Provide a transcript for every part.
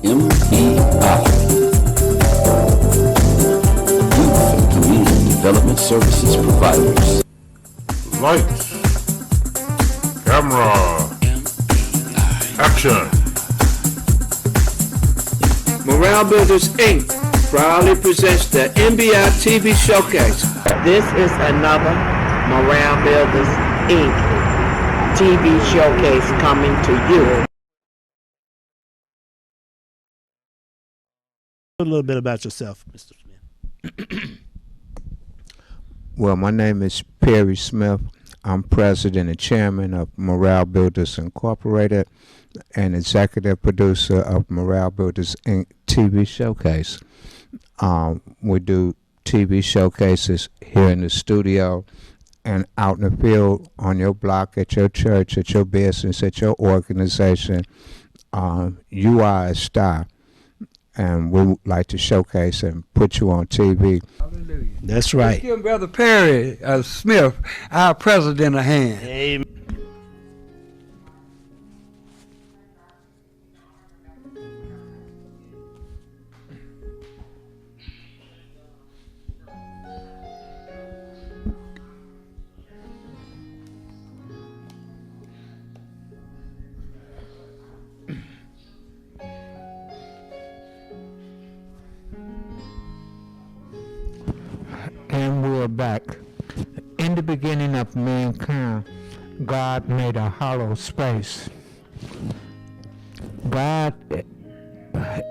MEI, Youth and Community Development Services Providers. Lights, camera, action. Morale Builders Inc. proudly presents the MBI TV Showcase. This is another Morale Builders Inc. TV Showcase coming to you. A little bit about yourself, Mr. Smith. Well, my name is Perry Smith. I'm president and chairman of Morale Builders Incorporated and executive producer of Morale Builders Inc. TV Showcase. We do TV showcases here in the studio and out in the field, on your block, at your church, at your business, at your organization. You are a star, and we would like to showcase and put you on TV. Hallelujah. That's right. Let's give Brother Perry Smith, our president, a hand. Amen. And we're back. In the beginning of mankind, God made a hollow space. God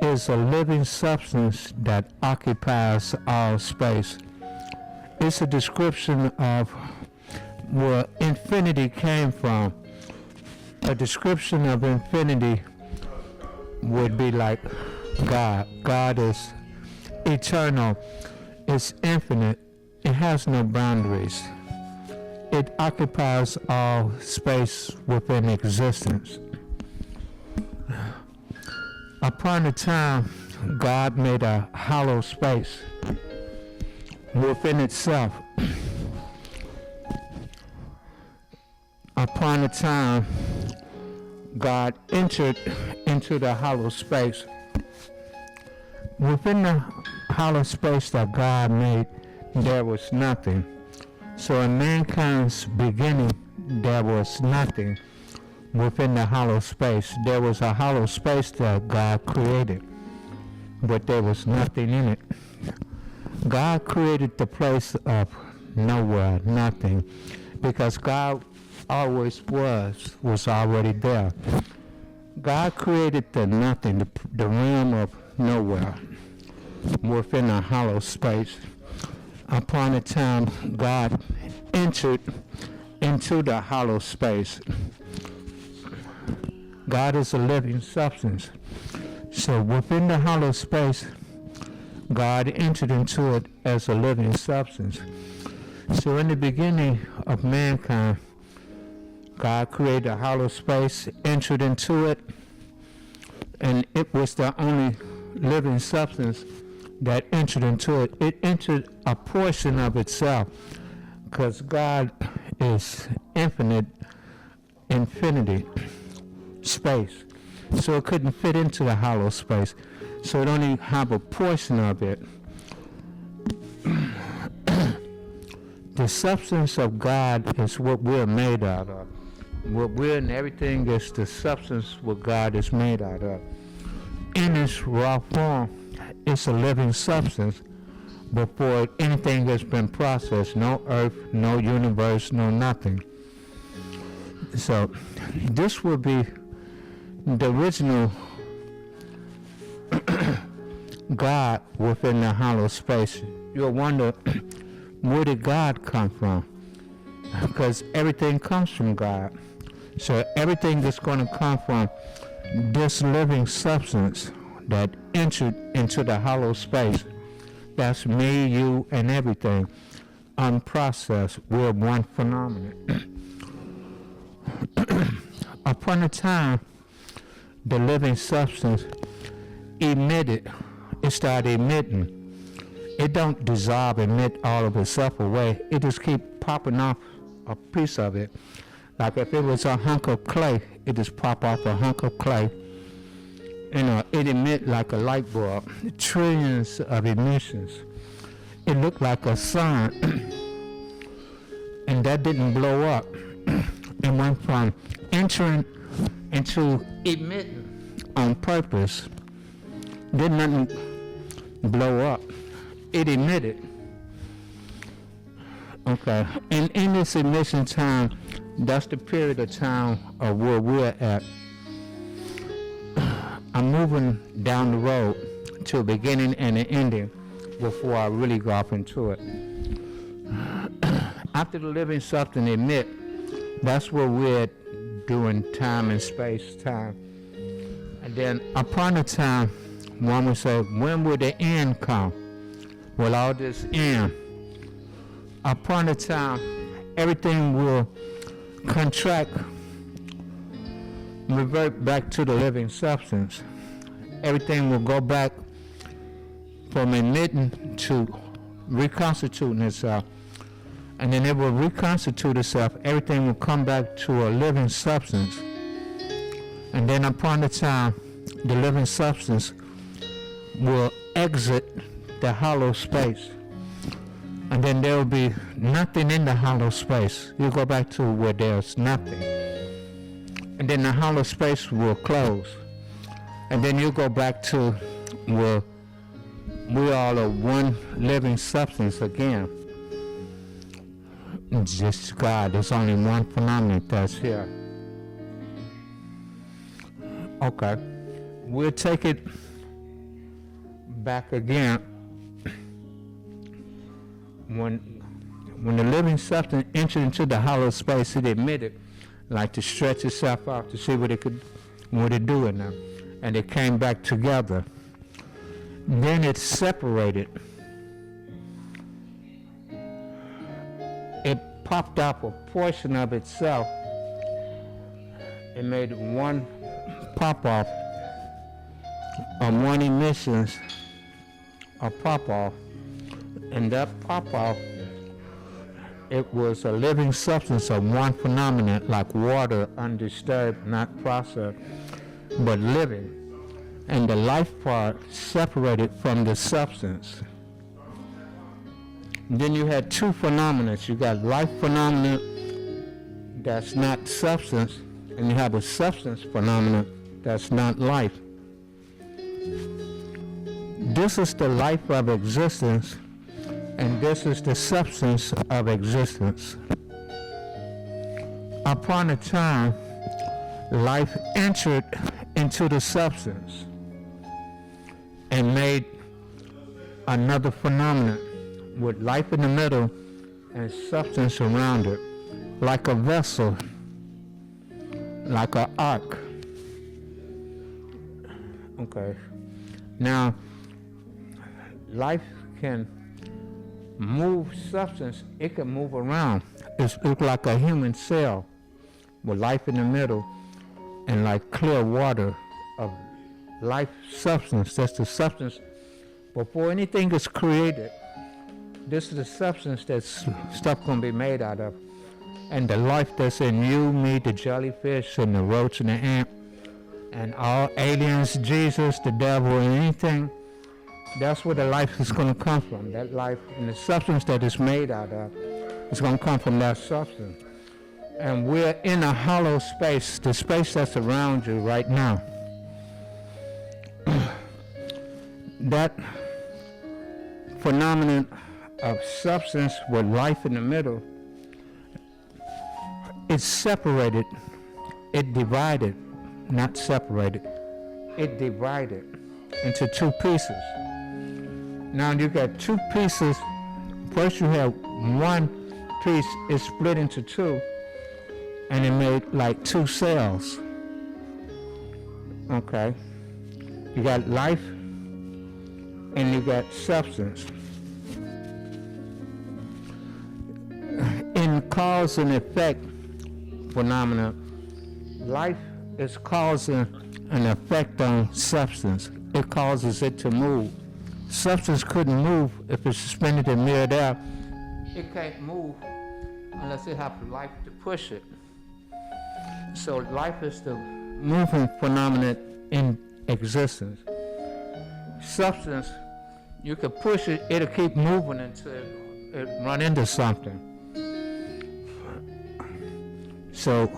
is a living substance that occupies all space. It's a description of where infinity came from. A description of infinity would be like God. God is eternal. It's infinite. It has no boundaries. It occupies all space within existence. Upon a time, God made a hollow space within itself. Upon a time, God entered into the hollow space. Within the hollow space that God made, there was nothing. So in mankind's beginning, there was nothing within the hollow space. There was a hollow space that God created, but there was nothing in it. God created the place of nowhere, nothing, because God always was already there. God created the nothing, the realm of nowhere, within a hollow space. Upon a time, God entered into the hollow space. God is a living substance. So within the hollow space, God entered into it as a living substance. So in the beginning of mankind, God created a hollow space, entered into it, and it was the only living substance that entered into it. It entered a portion of itself, because God is infinite, infinity, space. So it couldn't fit into the hollow space. So it only have a portion of it. The substance of God is what we're made out of. What we're in, everything is the substance what God is made out of. In its raw form, it's a living substance before anything has been processed. No earth, no universe, no nothing. So this will be the original God within the hollow space. You'll wonder, where did God come from? Because everything comes from God. So everything that's going to come from this living substance that entered into the hollow space, that's me, you, and everything, unprocessed. We're one phenomenon. Upon a time, the living substance emitted. It started emitting. It don't dissolve, emit all of itself away. It just keep popping off a piece of it. Like if it was a hunk of clay, it just pop off a hunk of clay. it emit like a light bulb, trillions of emissions. It looked like a sun, and that didn't blow up. It went from entering into emitting on purpose. Did nothing blow up. It emitted. Okay, and in this emission time, that's the period of time of where we're at. I'm moving down the road to a beginning and an ending before I really go off into it. After the living substance emit, that's where we're doing time and space time. And then upon the time, one would say, when will the end come? Will all this end? Upon the time, everything will contract, revert back to the living substance. Everything will go back from emitting to reconstituting itself. And then it will reconstitute itself. Everything will come back to a living substance. And then upon the time, the living substance will exit the hollow space. And then there will be nothing in the hollow space. You go back to where there's nothing. And then the hollow space will close. And then you go back to where we all are one living substance again. Just God, there's only one phenomenon that's here. Okay, we'll take it back again. When the living substance entered into the hollow space, it emitted, like to stretch itself out to see what it do in there, and it came back together. Then it separated. It popped up a portion of itself. It made one pop off, or one emissions, a pop off, and that pop off, it was a living substance of one phenomenon, like water, undisturbed, not processed, but living. And the life part separated from the substance. Then you had two phenomena. You got life phenomena that's not substance, and you have a substance phenomena that's not life. This is the life of existence, and this is the substance of existence. Upon a time, life entered into the substance and made another phenomenon with life in the middle and substance around it, like a vessel, like an ark. Okay. Now, life can move substance. It can move around. It's like a human cell with life in the middle and like clear water of life substance. That's the substance. Before anything is created, this is the substance that stuff gonna be made out of. And the life that's in you, me, the jellyfish, and the roach, and the ant, and all aliens, Jesus, the devil, and anything, that's where the life is gonna come from. That life and the substance that it's made out of is gonna come from that substance. And we're in a hollow space, the space that's around you right now. That phenomenon of substance with life in the middle, it's separated, it divided, not separated, it divided into two pieces. Now you got two pieces. First you have one piece is split into two, and it made like two cells. Okay. You got life and you got substance. In cause and effect phenomena, life is causing an effect on substance. It causes it to move. Substance couldn't move if it's suspended in midair. It can't move unless it has life to push it. So life is the moving phenomenon in existence. Substance, you can push it, it'll keep moving until it run into something. So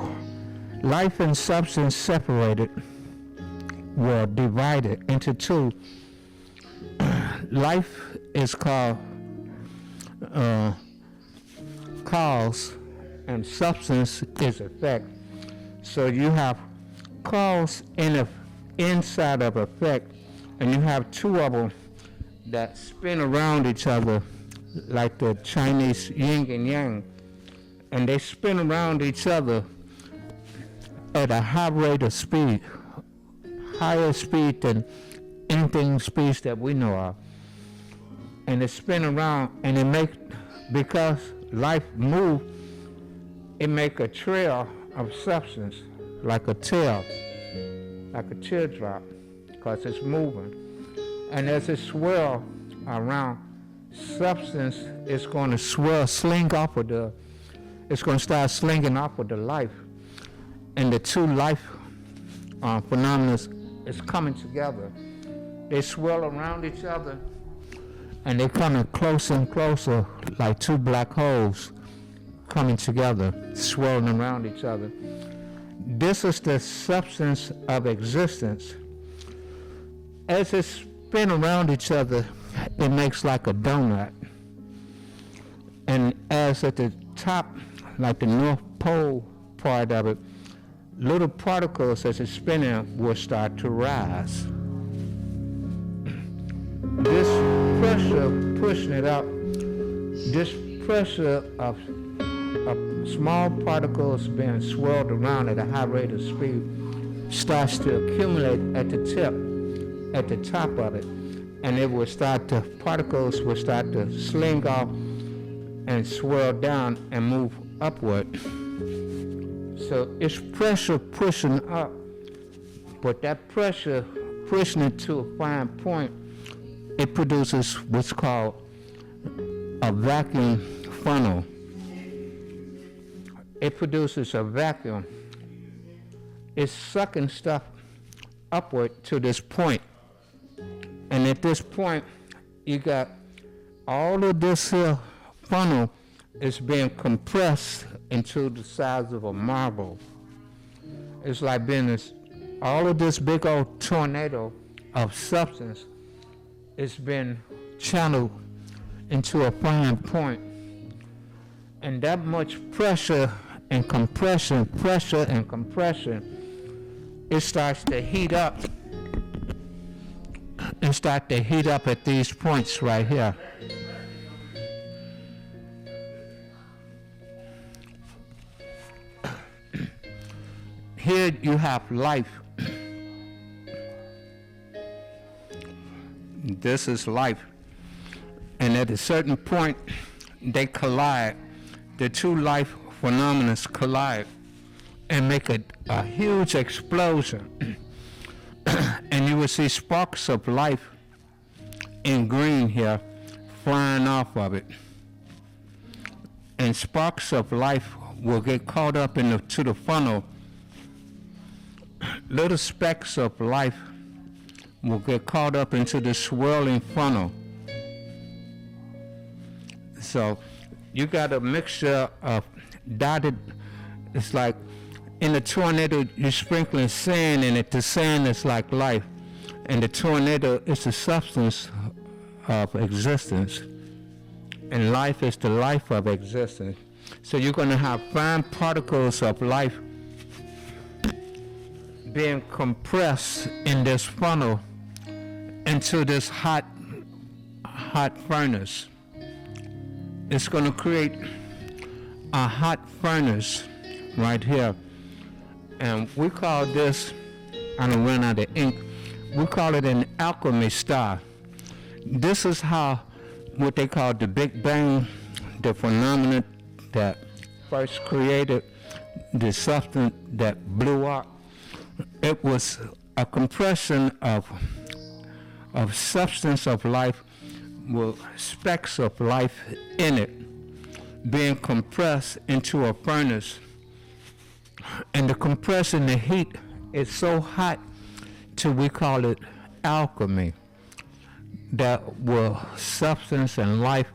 life and substance separated were divided into two. Life is called cause, and substance is effect. So you have cause inside of effect, and you have two of them that spin around each other like the Chinese yin and yang, and they spin around each other at a high rate of speed, higher speed than anything speeds that we know of. And they spin around, and because life moves, it make a trail of substance, like a tail, like a teardrop, because it's moving. And as it swirls around, substance is going to sling off of it's going to start slinging off of the life. And the two life phenomena is coming together. They swirl around each other, and they're coming closer and closer, like two black holes coming together, swirling around each other. This is the substance of existence. As it spin around each other, it makes like a donut. And as at the top, like the North Pole part of it, little particles as it's spinning will start to rise. This pressure pushing it up, this pressure of small particles being swirled around at a high rate of speed starts to accumulate at the tip, at the top of it, and particles will start to sling off and swirl down and move upward. So it's pressure pushing up, but that pressure pushing it to a fine point, it produces what's called a vacuum funnel. It produces a vacuum. It's sucking stuff upward to this point. And at this point, you got all of this funnel is being compressed into the size of a marble. It's like all of this big old tornado of substance is been channeled into a fine point. And that much pressure and compression, it starts to heat up. It starts to heat up at these points right here. Here you have life. This is life. And at a certain point, they collide. The two life phenomena collide and make a huge explosion. And you will see sparks of life in green here flying off of it. And sparks of life will get caught up to the funnel. Little specks of life will get caught up into the swirling funnel. So you got a mixture of dotted, it's like in the tornado you're sprinkling sand in it. The sand is like life, and the tornado is the substance of existence, and life is the life of existence. So you're going to have fine particles of life being compressed in this funnel into this hot furnace. It's going to create a hot furnace right here. And we call this, I don't run out of ink, we call it an alchemy star. This is how, what they call the Big Bang, the phenomenon that first created the substance that blew up. It was a compression of substance of life with specks of life in it being compressed into a furnace. And the compression, the heat is so hot to, we call it alchemy, that where substance and life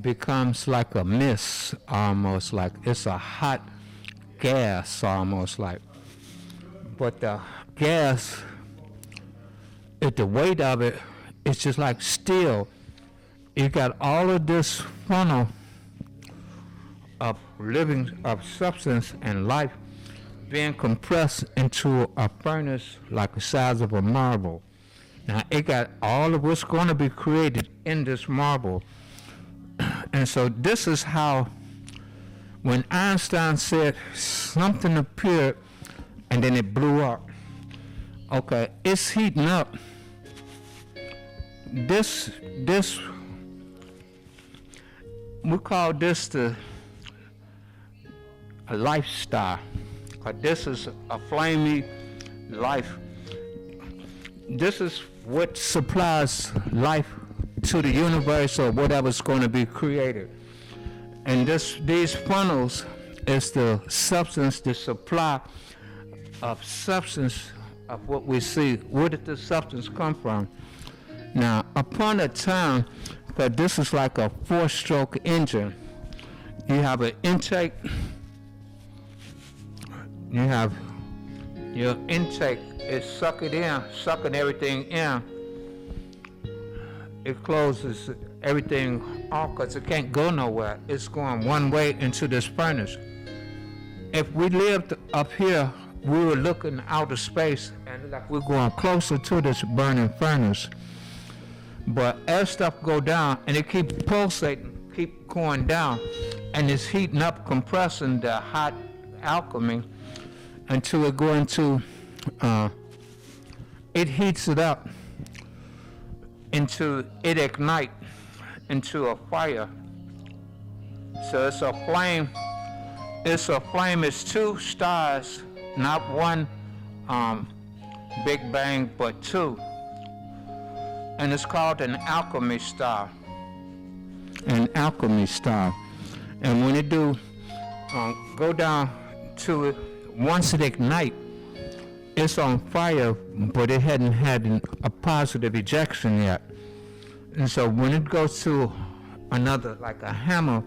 becomes like a mist, almost like it's a hot gas, almost like. But the gas, the weight of it, it's just like steel. You got all of this funnel of living, of substance and life being compressed into a furnace like the size of a marble. Now it got all of what's going to be created in this marble. And so this is how, when Einstein said something appeared and then it blew up, okay, it's heating up. This we call this a lifestyle. This is a flamey life. This is what supplies life to the universe or whatever's going to be created. And these funnels is the substance, the supply of substance of what we see. Where did this substance come from? Now, upon a time, because this is like a 4-stroke engine, you have an intake. You have your intake is sucking everything in. It closes everything off because it can't go nowhere. It's going one way into this furnace. If we lived up here, we were looking out of space and like we're going closer to this burning furnace. But as stuff go down and it keeps pulsating, keep going down, and it's heating up, compressing the hot alchemy until it go into, it heats it up into, it ignite into a fire. So it's a flame, it's 2 stars, not one Big Bang, but 2. And it's called an alchemy star. An alchemy star. And when it do go down to it, once it ignite, it's on fire, but it hadn't had a positive ejection yet. And so when it goes to another, like a hammer,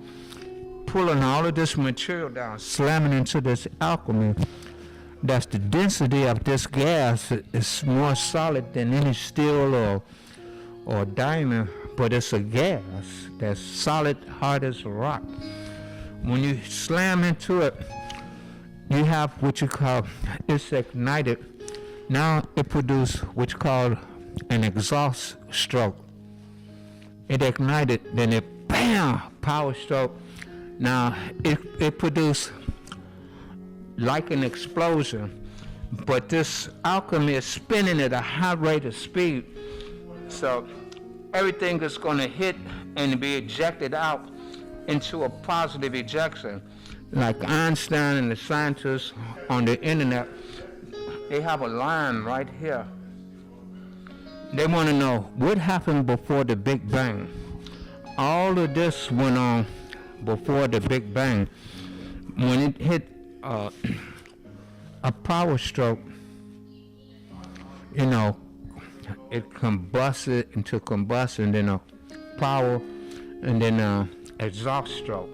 pulling all of this material down, slamming into this alchemy, that's the density of this gas is more solid than any steel or diamond, but it's a gas that's solid, hard as a rock. When you slam into it, you have what you call, it's ignited. Now it produces what you call an exhaust stroke. It ignited, then it bam, power stroke. Now it produced like an explosion, but this alchemy is spinning at a high rate of speed. So everything is going to hit and be ejected out into a positive ejection. Like Einstein and the scientists on the internet, they have a line right here. They want to know what happened before the Big Bang. All of this went on before the Big Bang. When it hit a power stroke, you know, it combusted into combustion, then a power, and then exhaust stroke.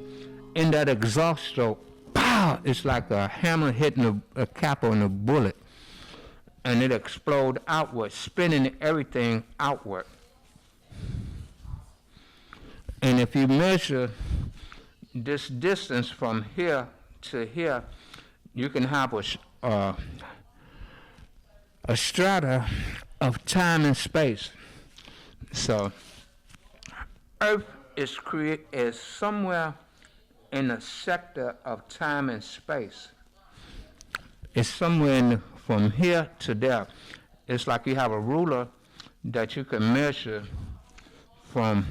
In that exhaust stroke, pow! It's like a hammer hitting a cap on a bullet, and it explodes outward, spinning everything outward. And if you measure this distance from here to here, you can have a strata of time and space. So Earth is somewhere in a sector of time and space. It's somewhere from here to there. It's like you have a ruler that you can measure from.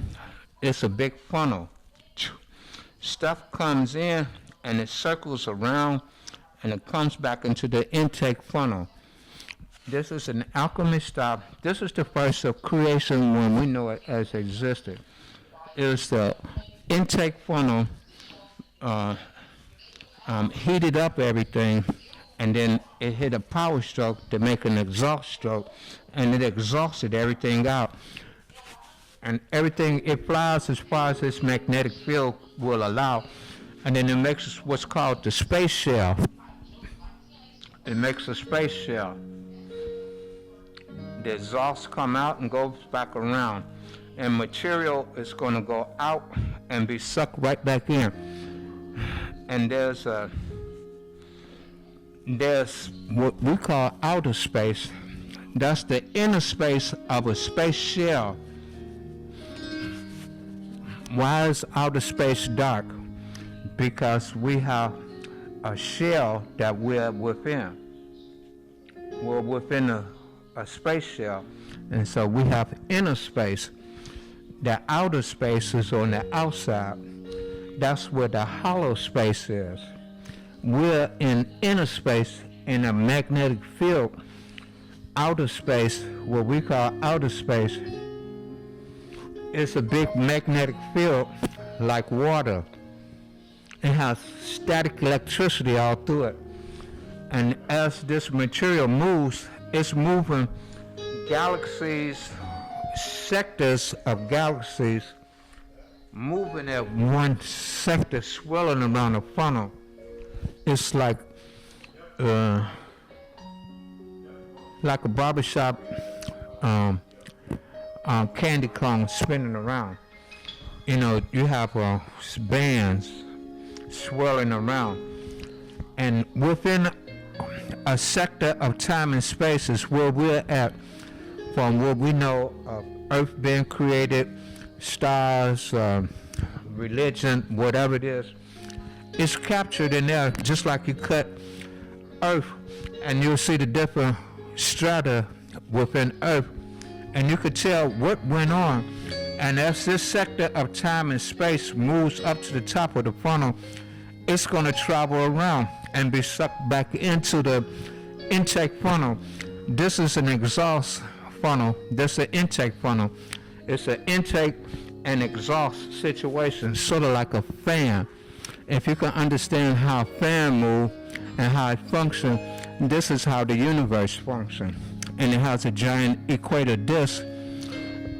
It's a big funnel. Stuff comes in and it circles around and it comes back into the intake funnel. This is an alchemy star. This is the first of creation when we know it as existed. It's the intake funnel heated up everything, and then it hit a power stroke to make an exhaust stroke, and it exhausted everything out. And everything, it flies as far as this magnetic field will allow, and then it makes what's called the space shell. It makes a space shell. The exhaust come out and goes back around, and material is going to go out and be sucked right back in. And there's what we call outer space. That's the inner space of a space shell. Why is outer space dark? Because we have a shell that we're within. We're within a space shell, and so we have inner space. The outer space is on the outside. That's where the hollow space is. We're in inner space in a magnetic field. Outer space, what we call outer space, is a big magnetic field like water. It has static electricity all through it. And as this material moves, it's moving galaxies, sectors of galaxies, moving at one sector, swirling around a funnel. It's like a barbershop candy cone spinning around. You know, you have bands swirling around, and within a sector of time and space is where we're at, from what we know of Earth being created, stars, religion, whatever it is. It's captured in there, just like you cut Earth, and you'll see the different strata within Earth, and you could tell what went on. And as this sector of time and space moves up to the top of the funnel, it's going to travel around and be sucked back into the intake funnel. This is an exhaust funnel. This is an intake funnel. It's an intake and exhaust situation, sort of like a fan. If you can understand how a fan moves and how it functions, this is how the universe functions. And it has a giant equator disk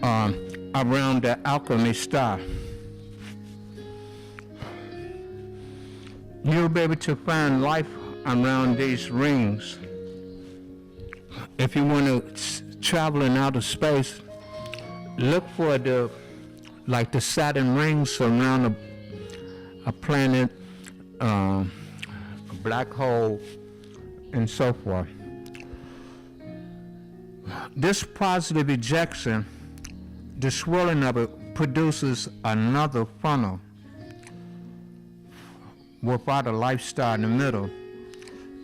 around the Alchemy star. You'll be able to find life around these rings. If you want to travel in outer space, look for the Saturn rings around a planet, a black hole, and so forth. This positive ejection, the swirling of it, produces another funnel without a life star in the middle,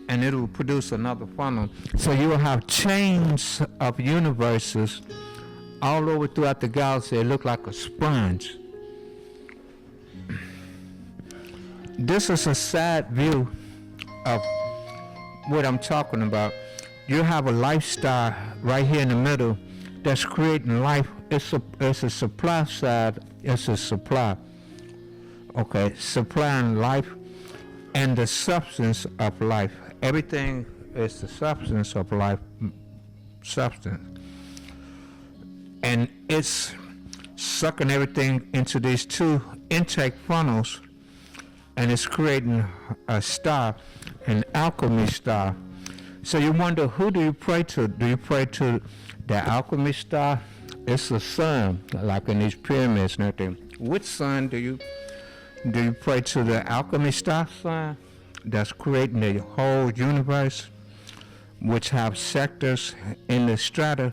and it'll produce another funnel. So you will have chains of universes all over throughout the galaxy. They look like a sponge. This is a side view of what I'm talking about. You have a life star right here in the middle that's creating life. It's a supply side. It's a supply. Okay, supplying life and the substance of life. Everything is the substance of life. Substance. And it's sucking everything into these two intake funnels, and it's creating a star, an alchemy star. So you wonder, who do you pray to? Do you pray to the alchemy star? It's the sun, like in these pyramids and everything. Which sun do you pray to? The alchemy star sun that's creating the whole universe, which have sectors in the strata?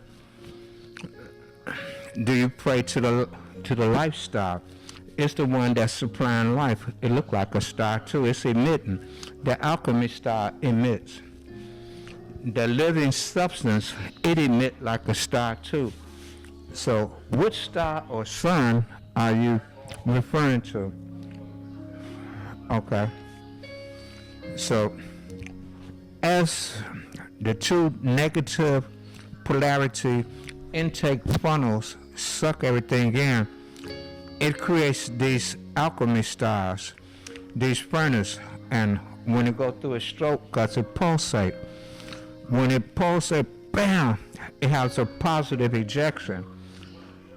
Do you pray to the life star? It's the one that's supplying life. It looks like a star too. It's emitting. The alchemy star emits. The living substance, it emits like a star too. So which star or sun are you referring to? Okay. So as the two negative polarity intake funnels suck everything in, it creates these alchemy stars, these furnaces, and when it go through a stroke because it pulsate. When it pulsates, bam, it has a positive ejection.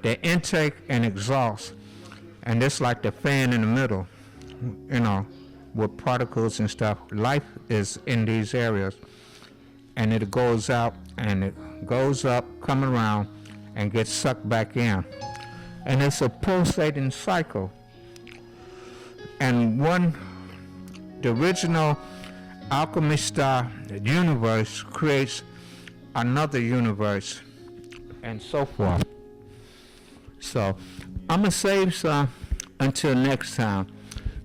The intake and exhaust. And it's like the fan in the middle, you know, with particles and stuff. Life is in these areas. And it goes out and it goes up, come around, and gets sucked back in. And it's a pulsating cycle. And the original alchemy star universe creates another universe, and so forth. So I'm gonna save some until next time.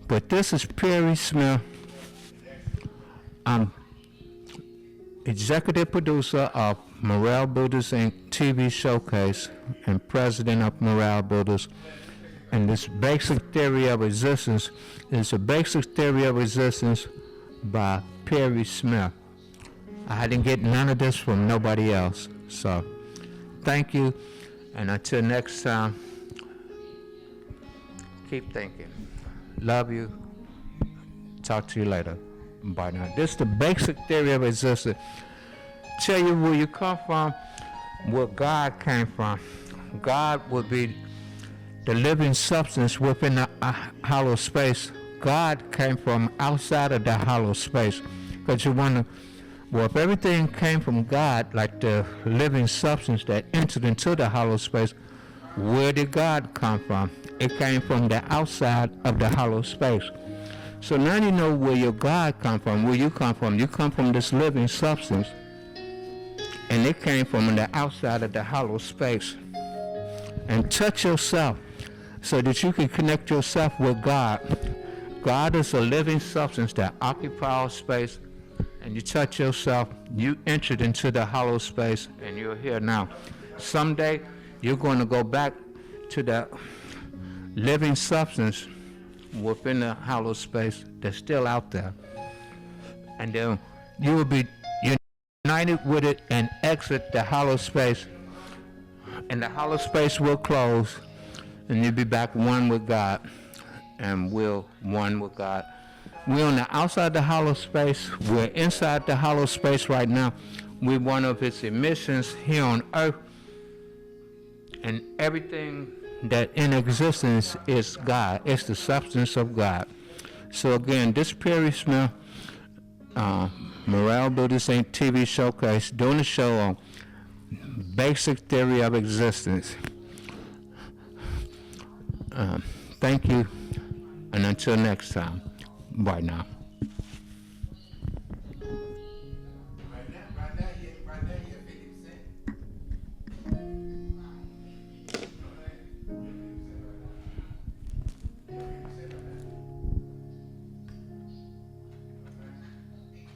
But this is Perry Smith. I'm executive producer of Morale Builders Inc. TV Showcase and president of Morale Builders. And this basic theory of resistance is a basic theory of resistance by Perry Smith. I didn't get none of this from nobody else. So thank you, and until next time, keep thinking. Love you. Talk to you later. Bye now. This is the basic theory of resistance. Tell you where you come from, where God came from. God would be the living substance within the hollow space. God came from outside of the hollow space. Because you wonder, well, if everything came from God, like the living substance that entered into the hollow space, where did God come from? It came from the outside of the hollow space. So now you know where your God come from, where you come from. You come from this living substance, and it came from the outside of the hollow space. And touch yourself so that you can connect yourself with God. God is a living substance that occupies space, and you touch yourself, you entered into the hollow space, and you're here now. Someday, you're going to go back to the living substance within the hollow space that's still out there. And then you will be united with it and exit the hollow space, and the hollow space will close, and you'll be back one with God, and we're one with God. We're on the outside the hollow space. We're inside the hollow space right now. We're one of its emissions here on Earth, and everything that in existence is God. It's the substance of God. So again, this Perry Smith, Morale Builders Inc. TV Showcase, doing a show on basic theory of existence. Thank you, and until next time, bye now.